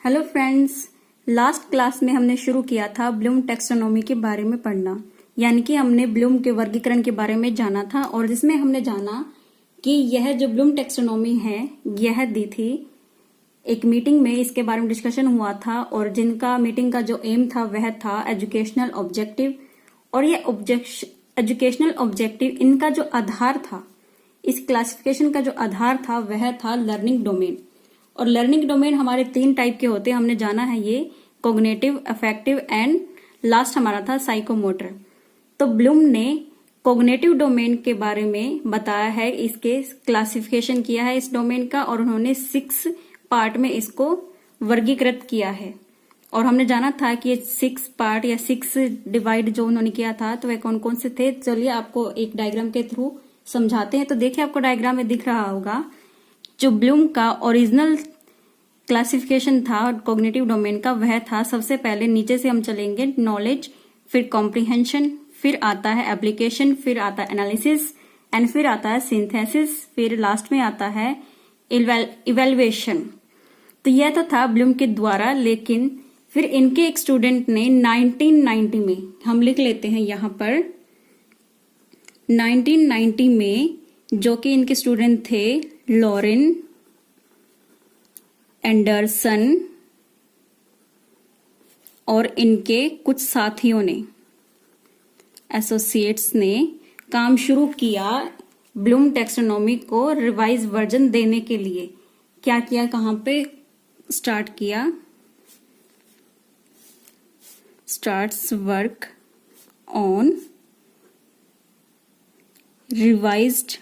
Hello friends, last class में हमने शुरू किया था ब्लूम टैक्सोनॉमी के बारे में पढ़ना, यानी कि हमने ब्लूम के वर्गीकरण के बारे में जाना था और जिसमें हमने जाना कि यह जो ब्लूम टैक्सोनॉमी है यह दी थी एक मीटिंग में, इसके बारे में डिस्कशन हुआ था और जिनका मीटिंग का जो एम था वह था एजुकेशनल ऑब्जेक्टिव। और ये एजुकेशनल ऑब्जेक्टिव इनका जो आधार था, इस क्लासिफिकेशन का जो आधार था वह था लर्निंग डोमेन। और लर्निंग डोमेन हमारे 3 टाइप के होते हैं, हमने जाना है ये कॉग्निटिव, अफेक्टिव एंड लास्ट हमारा था साइकोमोटर। तो ब्लूम ने कॉग्निटिव डोमेन के बारे में बताया है, इसके क्लासिफिकेशन किया है इस डोमेन का और उन्होंने 6 पार्ट में इसको वर्गीकृत किया है। और हमने जाना था कि ये 6 पार्ट या 6 डिवाइड जो उन्होंने किया था तो वह कौन कौन से थे। चलिए आपको एक डायग्राम के थ्रू समझाते हैं। तो देखिए आपको डायग्राम में दिख रहा होगा जो ब्लूम का ओरिजिनल क्लासिफिकेशन था कॉग्निटिव डोमेन का, वह था सबसे पहले नीचे से हम चलेंगे नॉलेज, फिर कॉम्प्रिहेंशन, फिर आता है एप्लीकेशन, फिर आता है एनालिसिस एंड फिर आता है सिंथेसिस, फिर लास्ट में आता है इवेल्युएशन। तो यह तो था ब्लूम के द्वारा, लेकिन फिर इनके एक स्टूडेंट ने 1990 में, हम लिख लेते हैं यहां पर 1990 में, जो कि इनके स्टूडेंट थे लॉरेन एंडरसन और इनके कुछ साथियों ने, एसोसिएट्स ने काम शुरू किया ब्लूम टैक्सोनॉमी को रिवाइज वर्जन देने के लिए। क्या किया, कहां पे स्टार्ट किया, starts work on revised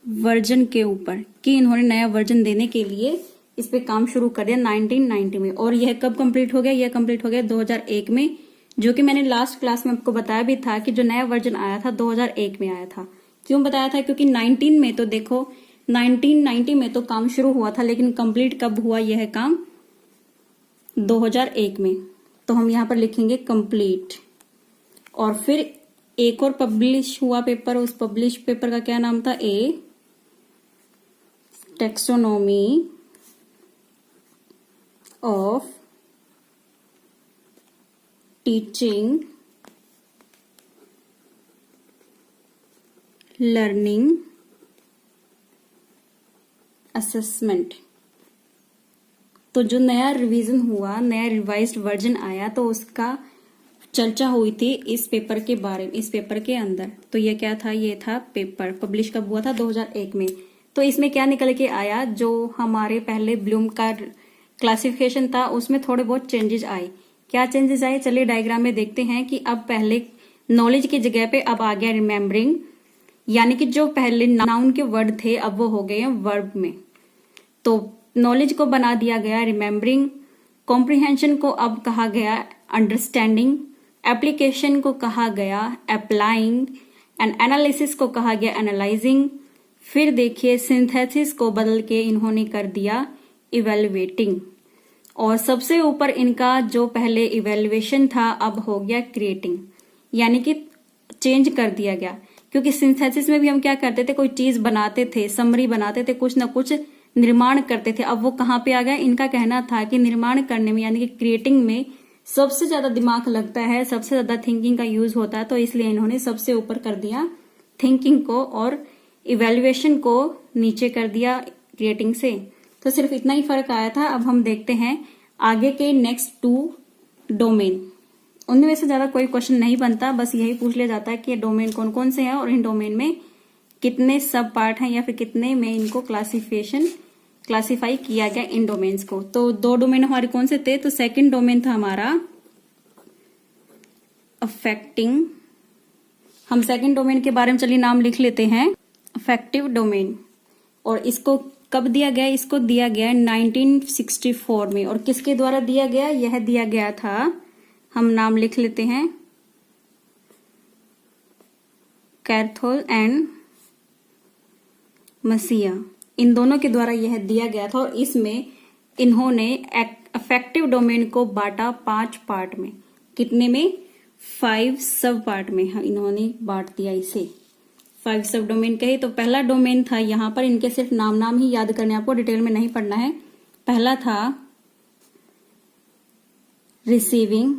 version के ऊपर, कि इन्होंने नया वर्जन देने के लिए इस पे काम शुरू कर दिया 1990 में। और यह कब कंप्लीट हो गया, यह कंप्लीट हो गया 2001 में, जो कि मैंने लास्ट क्लास में आपको बताया भी था कि जो नया वर्जन आया था 2001 में आया था। क्यों बताया था, क्योंकि 19 में तो देखो 1990 में तो काम शुरू हुआ था, लेकिन कंप्लीट कब हुआ यह काम, 2001 में। तो हम यहां पर लिखेंगे कंप्लीट। और फिर एक और पब्लिश हुआ पेपर, उस पब्लिश पेपर का क्या नाम था, a taxonomy of teaching learning assessment. तो जो नया रिवीजन हुआ, नया रिवाइज्ड वर्जन आया, तो उसका चर्चा हुई थी इस पेपर के बारे में, इस पेपर के अंदर। तो ये क्या था, ये था पेपर, पब्लिश कब हुआ था, 2001 में। तो इसमें क्या निकल के आया, जो हमारे पहले ब्लूम का क्लासिफिकेशन था उसमें थोड़े बहुत चेंजेस आए। क्या चेंजेस आए, चलिए डायग्राम में देखते हैं कि अब पहले नॉलेज की जगह पे अब आ गया रिमेम्बरिंग, यानी कि जो पहले नाउन के वर्ड थे अब वो हो गए हैं वर्ब में। तो नॉलेज को बना दिया गया रिमेम्बरिंग, कॉम्प्रिहेंशन को अब कहा गया अंडरस्टैंडिंग, एप्लीकेशन को कहा गया अप्लाइंग एंड एनालिसिस को कहा गया एनालाइजिंग। फिर देखिए सिंथेसिस को बदल के इन्होंने कर दिया इवेल्युएटिंग। और सबसे ऊपर इनका जो पहले इवेल्युएशन था अब हो गया क्रिएटिंग, यानी कि चेंज कर दिया गया। क्योंकि सिंथेसिस में भी हम क्या करते थे, कोई चीज बनाते थे, समरी बनाते थे, कुछ ना कुछ निर्माण करते थे। अब वो कहाँ पे आ गया, इनका कहना था कि निर्माण करने में यानी कि क्रिएटिंग में सबसे ज्यादा दिमाग लगता है, सबसे ज्यादा थिंकिंग का यूज होता है, तो इसलिए इन्होंने सबसे ऊपर कर दिया थिंकिंग को और इवेल्युएशन को नीचे कर दिया क्रिएटिंग से। तो सिर्फ इतना ही फर्क आया था। अब हम देखते हैं आगे के नेक्स्ट 2 डोमेन। उनमें से ज्यादा कोई क्वेश्चन नहीं बनता, बस यही पूछ लिया जाता है कि ये डोमेन कौन कौन से हैं और इन डोमेन में कितने सब पार्ट हैं या फिर कितने में इनको क्लासिफाई किया गया इन डोमेन्स को। तो 2 डोमेन हमारे कौन से थे, तो सेकंड डोमेन था हमारा अफेक्टिंग। हम सेकंड डोमेन के बारे में चलिए नाम लिख लेते हैं, अफेक्टिव डोमेन। और इसको कब दिया गया, इसको दिया गया 1964 में। और किसके द्वारा दिया गया, यह दिया गया था, हम नाम लिख लेते हैं कैर्थोल एंड मसिया, इन दोनों के द्वारा यह दिया गया था। और इसमें इन्होंने अफेक्टिव डोमेन को बांटा 5 पार्ट में। कितने में, 5 सब पार्ट में इन्होंने बांट दिया इसे। 5 सब डोमेन कहे तो पहला डोमेन था, यहाँ पर इनके सिर्फ नाम ही याद करने, आपको डिटेल में नहीं पढ़ना है। पहला था रिसीविंग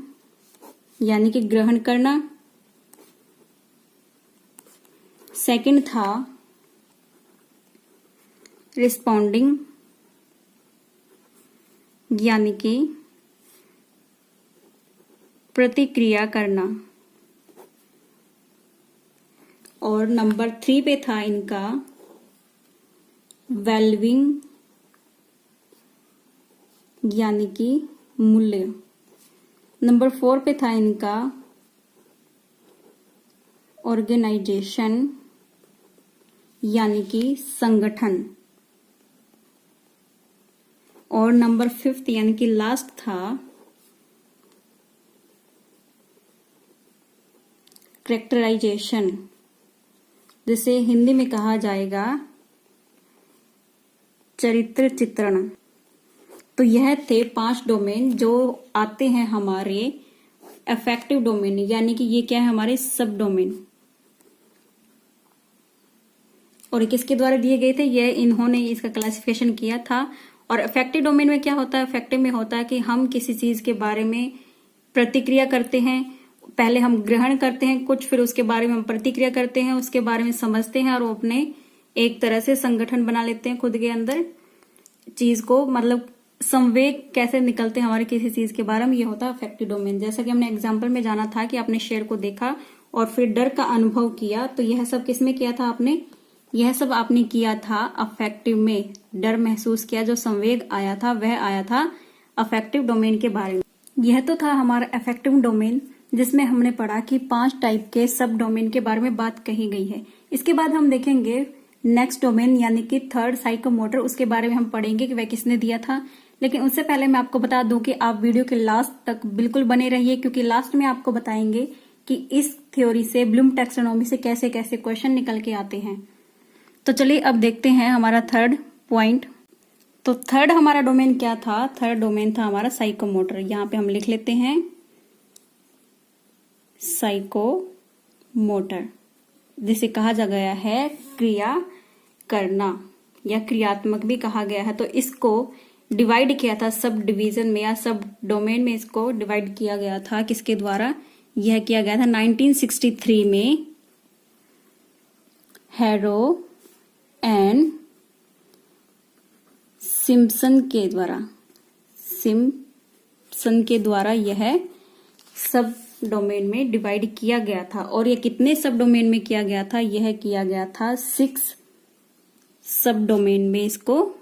यानी कि ग्रहण करना, सेकंड था रिस्पॉन्डिंग यानी कि प्रतिक्रिया करना, और नंबर 3 पे था इनका वैल्यूइंग यानी कि मूल्य। नंबर 4 पे था इनका ऑर्गेनाइजेशन यानी कि संगठन, और नंबर 5 यानी कि लास्ट था कैरेक्टराइजेशन, जिसे हिंदी में कहा जाएगा चरित्र चित्रण। तो यह थे 5 डोमेन जो आते हैं हमारे अफेक्टिव डोमेन, यानी कि ये क्या है हमारे सब डोमेन, और किसके द्वारा दिए गए थे, यह इन्होंने इसका क्लासिफिकेशन किया था। और अफेक्टिव डोमेन में क्या होता है, अफेक्टिव में होता है कि हम किसी चीज के बारे में प्रतिक्रिया करते हैं, पहले हम ग्रहण करते हैं कुछ, फिर उसके बारे में हम प्रतिक्रिया करते हैं, उसके बारे में समझते हैं और वो अपने एक तरह से संगठन बना लेते हैं खुद के अंदर चीज को, मतलब संवेग कैसे निकलते हैं हमारे किसी चीज के बारे में, ये होता है अफेक्टिव डोमेन। जैसा कि हमने एग्जाम्पल में जाना था कि आपने शेर को देखा और फिर डर का अनुभव किया, तो यह सब किसमें किया था आपने, यह सब आपने किया था अफेक्टिव में। डर महसूस किया, जो संवेग आया था वह आया था अफेक्टिव डोमेन के बारे में। यह तो था हमारा अफेक्टिव डोमेन, जिसमें हमने पढ़ा कि 5 टाइप के सब डोमेन के बारे में बात कही गई है। इसके बाद हम देखेंगे नेक्स्ट डोमेन यानी कि थर्ड साइकोमोटर, उसके बारे में हम पढ़ेंगे कि वह किसने दिया था। लेकिन उससे पहले मैं आपको बता दूं कि आप वीडियो के लास्ट तक बिल्कुल बने रहिए, क्योंकि लास्ट में आपको बताएंगे कि इस थ्योरी से, ब्लूम टैक्सोनॉमी से कैसे कैसे क्वेश्चन निकल के आते हैं। तो चलिए अब देखते हैं हमारा थर्ड पॉइंट। तो थर्ड हमारा डोमेन क्या था, थर्ड डोमेन था हमारा साइकोमोटर। यहां पे हम लिख लेते हैं साइकोमोटर, जिसे कहा जा गया है क्रिया करना या क्रियात्मक भी कहा गया है। तो इसको डिवाइड किया था सब डिवीजन में या सब डोमेन में, इसको डिवाइड किया गया था किसके द्वारा, यह किया गया था 1963 में हैरो एंड सिम्पसन के द्वारा यह सब डोमेन में डिवाइड किया गया था। और यह कितने सब डोमेन में किया गया था, यह किया गया था 6 सब डोमेन में इसको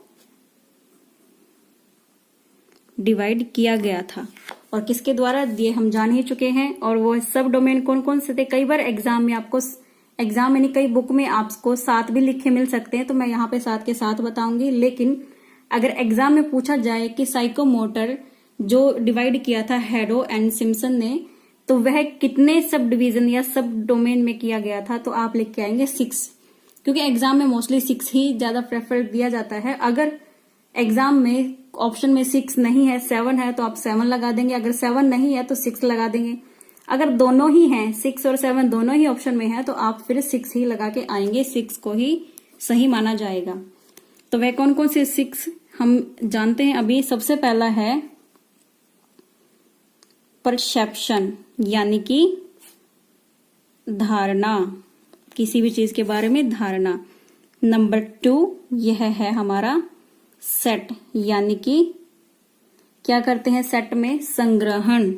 डिवाइड किया गया था। और किसके द्वारा, ये हम जान ही चुके हैं। और वो सब डोमेन कौन कौन से थे, कई बार एग्जाम में आपको, एग्जाम यानी कई बुक में आपको 7 भी लिखे मिल सकते हैं, तो मैं यहाँ पे 7 के 7 बताऊंगी। लेकिन अगर एग्जाम में पूछा जाए कि साइकोमोटर जो डिवाइड किया था हैरो एंड सिम्पसन ने, तो वह कितने सब डिवीजन या सब डोमेन में किया गया था, तो आप लिख के आएंगे 6, क्योंकि एग्जाम में मोस्टली 6 ही ज्यादा प्रेफर दिया जाता है। अगर एग्जाम में ऑप्शन में 6 नहीं है, 7 है, तो आप 7 लगा देंगे। अगर 7 नहीं है तो 6 लगा देंगे। अगर दोनों ही हैं, 6 और 7 दोनों ही ऑप्शन में है, तो आप फिर 6 ही लगा के आएंगे, 6 को ही सही माना जाएगा। तो वह कौन कौन से 6 हम जानते हैं अभी। सबसे पहला है परसेप्शन यानी कि धारणा, किसी भी चीज के बारे में धारणा। नंबर 2 यह है हमारा सेट, यानी कि क्या करते हैं सेट में, संग्रहण।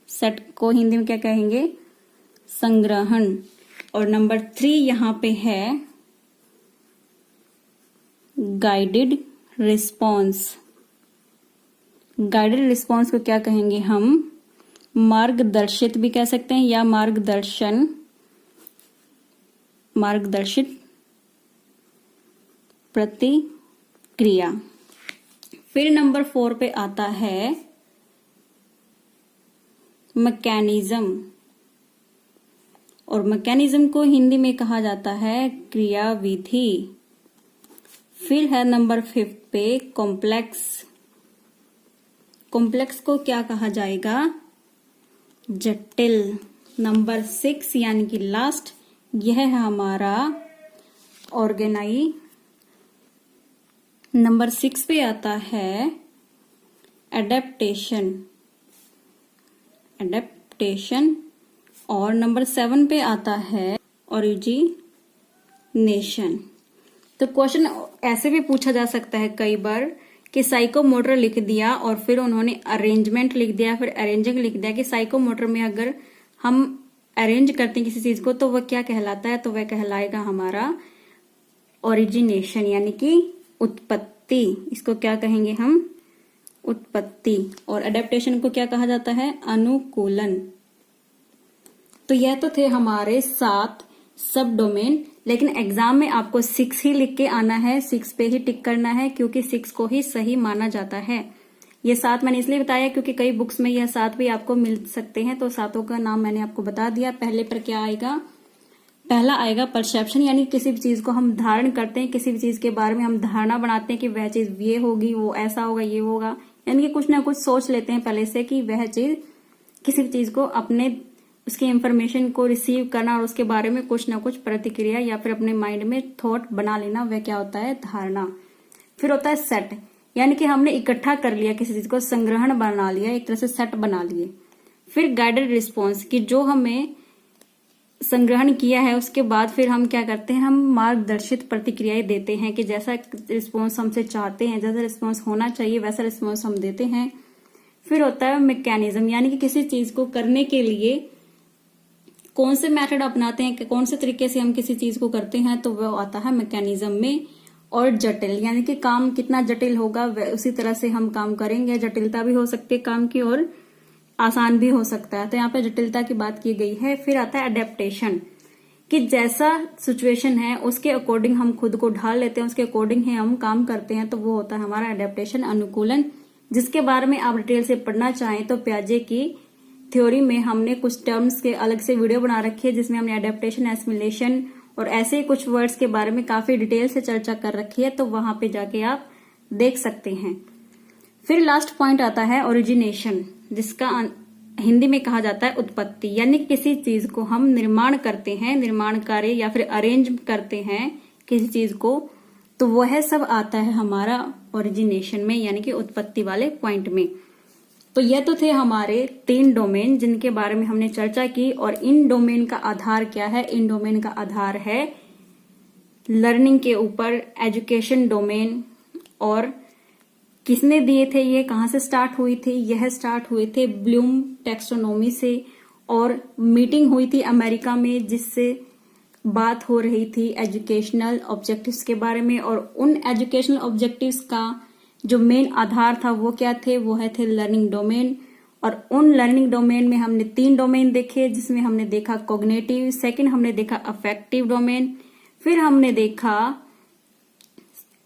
सेट को हिंदी में क्या कहेंगे, संग्रहण। और नंबर 3 यहां पे है गाइडेड रिस्पॉन्स। गाइडेड रिस्पॉन्स को क्या कहेंगे हम, मार्गदर्शित भी कह सकते हैं या मार्गदर्शित प्रतिक्रिया। फिर नंबर 4 पे आता है मैकेनिज्म, और मैकेनिज्म को हिंदी में कहा जाता है क्रियाविधि। फिर है नंबर 5 पे कॉम्प्लेक्स। कॉम्प्लेक्स को क्या कहा जाएगा, जटिल। नंबर 6 यानी कि लास्ट, यह है हमारा ऑर्गेनाई। नंबर 6 पे आता है एडेप्टेशन और नंबर 7 पे आता है ओरिजिनेशन। तो क्वेश्चन ऐसे भी पूछा जा सकता है कई बार कि साइकोमोटर लिख दिया और फिर उन्होंने अरेंजमेंट लिख दिया, फिर अरेंजिंग लिख दिया कि साइकोमोटर में अगर हम अरेंज करते हैं किसी चीज को तो वह क्या कहलाता है, तो वह कहलाएगा हमारा ओरिजिनेशन यानी कि उत्पत्ति। इसको क्या कहेंगे हम? उत्पत्ति। और एडेप्टेशन को क्या कहा जाता है? अनुकूलन। तो यह तो थे हमारे 7 सब डोमेन, लेकिन एग्जाम में आपको 6 ही लिख के आना है, 6 पे ही टिक करना है क्योंकि 6 को ही सही माना जाता है। ये 7 मैंने इसलिए बताया क्योंकि कई बुक्स में यह 7 भी आपको मिल सकते हैं, तो 7 का नाम मैंने आपको बता दिया। पहले पर क्या आएगा? पहला आएगा परसेप्शन, यानी किसी भी चीज को हम धारण करते हैं, किसी भी चीज के बारे में हम धारणा बनाते हैं कि वह चीज ये होगी, वो ऐसा होगा, ये होगा, यानी कि कुछ ना कुछ सोच लेते हैं पहले से कि वह चीज, किसी भी चीज को अपने उसकी इंफॉर्मेशन को रिसीव करना और उसके बारे में कुछ ना कुछ प्रतिक्रिया या फिर अपने माइंड में थॉट बना लेना, वह क्या होता है? धारणा। फिर होता है सेट, यानी कि हमने इकट्ठा कर लिया किसी चीज को, संग्रहण बना लिया, एक तरह से सेट बना लिए। फिर गाइडेड रिस्पॉन्स, कि जो हमें संग्रहण किया है उसके बाद फिर हम क्या करते हैं? हम मार्गदर्शित प्रतिक्रियाएं देते हैं कि जैसा रिस्पॉन्स हमसे चाहते हैं, जैसा रिस्पॉन्स होना चाहिए वैसा रिस्पॉन्स हम देते हैं। फिर होता है मैकेनिज्म, यानी कि किसी चीज को करने के लिए कौन से मेथड अपनाते हैं, कौन से तरीके से हम किसी चीज को करते हैं, तो वह आता है मैकेनिज्म में। और जटिल, यानी कि काम कितना जटिल होगा उसी तरह से हम काम करेंगे। जटिलता भी हो सकती है काम की और आसान भी हो सकता है, तो यहाँ पे जटिलता की बात की गई है। फिर आता है अडेप्टेशन, कि जैसा सिचुएशन है उसके अकॉर्डिंग हम खुद को ढाल लेते हैं, उसके अकॉर्डिंग ही हम काम करते हैं, तो वो होता है हमारा अडेप्टेशन, अनुकूलन, जिसके बारे में आप डिटेल से पढ़ना चाहें तो प्याजे की थ्योरी में हमने कुछ टर्म्स के अलग से वीडियो बना रखी है जिसमें हमने अडेप्टेशन, एसिमिलेशन और ऐसे कुछ वर्ड्स के बारे में काफी डिटेल से चर्चा कर रखी है, तो वहां पे जाके आप देख सकते हैं। फिर लास्ट पॉइंट आता है ओरिजिनेशन, जिसका हिंदी में कहा जाता है उत्पत्ति, यानी किसी चीज को हम निर्माण करते हैं, निर्माण कार्य या फिर अरेंज करते हैं किसी चीज को, तो वह सब आता है हमारा ओरिजिनेशन में, यानी कि उत्पत्ति वाले पॉइंट में। तो यह तो थे हमारे 3 डोमेन जिनके बारे में हमने चर्चा की। और इन डोमेन का आधार क्या है? इन डोमेन का आधार है लर्निंग के ऊपर, एजुकेशन डोमेन। और किसने दिए थे ये, कहां से स्टार्ट हुई थी? यह स्टार्ट हुए थे ब्लूम टैक्सोनॉमी से, और मीटिंग हुई थी अमेरिका में जिससे बात हो रही थी एजुकेशनल ऑब्जेक्टिव्स के बारे में। और उन एजुकेशनल ऑब्जेक्टिव्स का जो मेन आधार था वो क्या थे? वो है थे लर्निंग डोमेन। और उन लर्निंग डोमेन में हमने 3 डोमेन देखे, जिसमें हमने देखा कॉग्निटिव, सेकंड हमने देखा अफेक्टिव डोमेन, फिर हमने देखा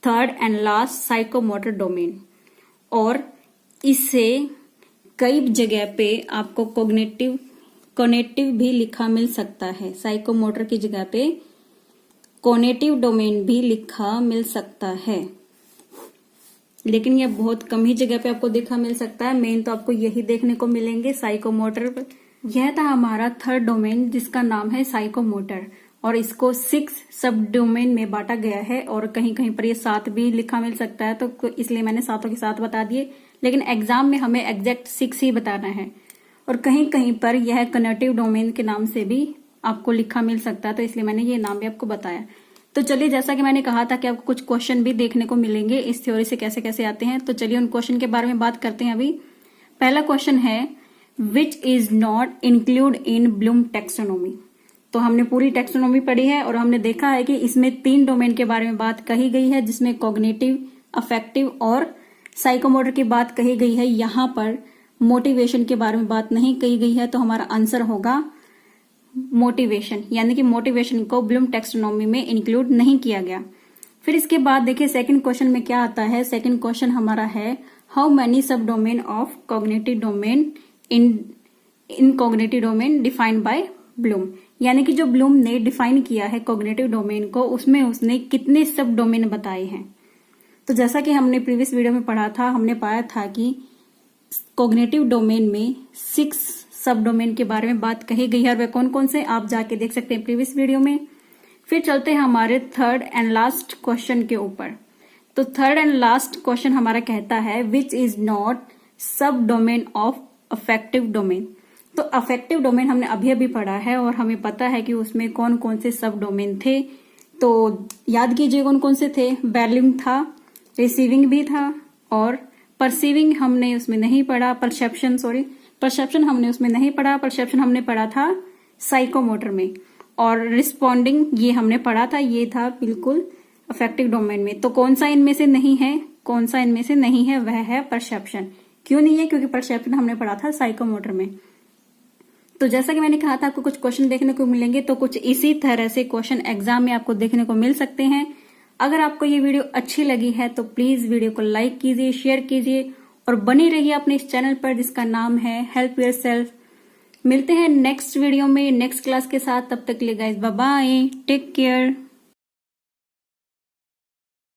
third and last psychomotor domain. और इससे कई जगह पे आपको कॉग्निटिव भी लिखा मिल सकता है, साइकोमोटर की जगह पे कॉग्निटिव डोमेन भी लिखा मिल सकता है, लेकिन यह बहुत कम ही जगह पे आपको देखा मिल सकता है। मेन तो आपको यही देखने को मिलेंगे साइकोमोटर। यह था हमारा थर्ड डोमेन जिसका नाम है साइकोमोटर, और इसको 6 सब डोमेन में बांटा गया है, और कहीं कहीं पर ये 7 भी लिखा मिल सकता है, तो इसलिए मैंने 7 के 7 बता दिए, लेकिन एग्जाम में हमें एग्जैक्ट 6 ही बताना है। और कहीं कहीं पर यह कनेक्टिव डोमेन के नाम से भी आपको लिखा मिल सकता है, तो इसलिए मैंने ये नाम भी आपको बताया। तो चलिए, जैसा कि मैंने कहा था कि आपको कुछ क्वेश्चन भी देखने को मिलेंगे इस थ्योरी से कैसे कैसे आते हैं, तो चलिए उन क्वेश्चन के बारे में बात करते हैं। अभी पहला क्वेश्चन है which is not include in Bloom taxonomy. तो हमने पूरी टैक्सोनॉमी पढ़ी है और हमने देखा है कि इसमें 3 डोमेन के बारे में बात कही गई है, जिसमें कॉग्निटिव, अफेक्टिव और साइकोमोटर की बात कही गई है। यहाँ पर मोटिवेशन के बारे में बात नहीं कही गई है, तो हमारा आंसर होगा मोटिवेशन, यानी कि मोटिवेशन को ब्लूम टैक्सोनॉमी में इंक्लूड नहीं किया गया। फिर इसके बाद देखिए सेकंड क्वेश्चन में क्या आता है। सेकंड क्वेश्चन हमारा है हाउ मेनी सब domain of cognitive domain in cognitive domain defined by Bloom, यानी कि जो ब्लूम ने डिफाइन किया है कॉग्निटिव डोमेन को, उसमें उसने कितने सब डोमेन बताए हैं। तो जैसा कि हमने प्रीवियस वीडियो में पढ़ा था, हमने पाया था कि कॉग्निटिव डोमेन में 6 सब डोमेन के बारे में बात कही गई है, और वे कौन कौन से आप जाके देख सकते हैं प्रीवियस वीडियो में। फिर चलते हैं हमारे थर्ड एंड लास्ट क्वेश्चन के ऊपर। तो थर्ड एंड लास्ट क्वेश्चन हमारा कहता है विच इज नॉट सब डोमेन ऑफ अफेक्टिव डोमेन। तो अफेक्टिव डोमेन हमने अभी अभी पढ़ा है और हमें पता है कि उसमें कौन कौन से सब डोमेन थे। तो याद कीजिए कौन कौन से थे। वैल्यूइंग था, रिसीविंग भी था, और परसीविंग हमने उसमें नहीं पढ़ा। परसेप्शन हमने उसमें नहीं पढ़ा। परसेप्शन हमने पढ़ा था साइकोमोटर में। और रिस्पॉन्डिंग ये हमने पढ़ा था, ये था बिल्कुल अफेक्टिव डोमेन में। तो कौन सा इनमें से नहीं है, कौन सा इनमें से नहीं है, वह है परसेप्शन। क्यों नहीं है? क्योंकि परसेप्शन हमने पढ़ा था साइकोमोटर में। तो जैसा कि मैंने कहा था आपको कुछ क्वेश्चन देखने को मिलेंगे, तो कुछ इसी तरह से क्वेश्चन एग्जाम में आपको देखने को मिल सकते हैं। अगर आपको ये वीडियो अच्छी लगी है तो प्लीज वीडियो को लाइक कीजिए, शेयर कीजिए और बने रहिए अपने इस चैनल पर जिसका नाम है हेल्प योरसेल्फ। मिलते हैं नेक्स्ट वीडियो में नेक्स्ट क्लास के साथ। तब तक के लिए guys bye bye, take care.